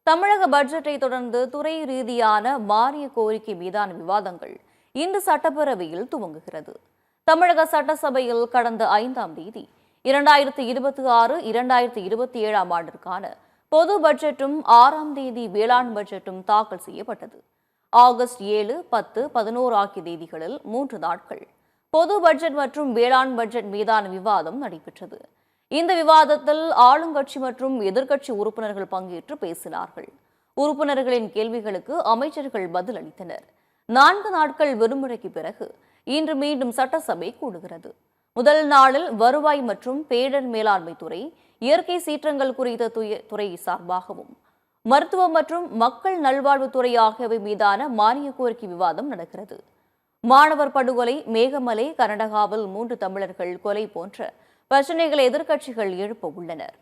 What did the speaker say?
தமிழக பட்ஜெட்டை தொடர்ந்து துறை ரீதியான மானிய கோரிக்கை மீதான விவாதங்கள் இன்று சட்டப்பேரவையில் துவங்குகிறது. தமிழக சட்டசபையில் கடந்த 5ஆம் தேதி 2026-2027 ஆண்டிற்கான பொது பட்ஜெட்டும் 6ஆம் தேதி வேளாண் பட்ஜெட்டும் தாக்கல் செய்யப்பட்டது. ஆகஸ்ட் 7, 10, 11 ஆகிய தேதிகளில் 3 நாட்கள் பொது பட்ஜெட் மற்றும் வேளாண் பட்ஜெட் மீதான விவாதம் நடைபெற்றது. இந்த விவாதத்தில் ஆளுங்கட்சி மற்றும் எதிர்க்கட்சி உறுப்பினர்கள் பங்கேற்று பேசினார்கள். உறுப்பினர்களின் கேள்விகளுக்கு அமைச்சர்கள் பதில் அளித்தனர். 4 நாட்கள் விடுமுறைக்கு பிறகு இன்று மீண்டும் சட்டசபை கூடுகிறது. முதல் நாளில் வருவாய் மற்றும் பேரிடர் மேலாண்மை துறை, இயற்கை சீற்றங்கள் குறித்த துறை சார்பாகவும், மருத்துவம் மற்றும் மக்கள் நல்வாழ்வுத்துறை ஆகியவை மீதான மானிய கோரிக்கை விவாதம் நடக்கிறது. மாணவர் படுகொலை, மேகமலை, கர்நாடகாவில் 3 தமிழர்கள் கொலை போன்ற பிரச்சனைகளை எதிர்க்கட்சிகள் எழுப்ப உள்ளனர்.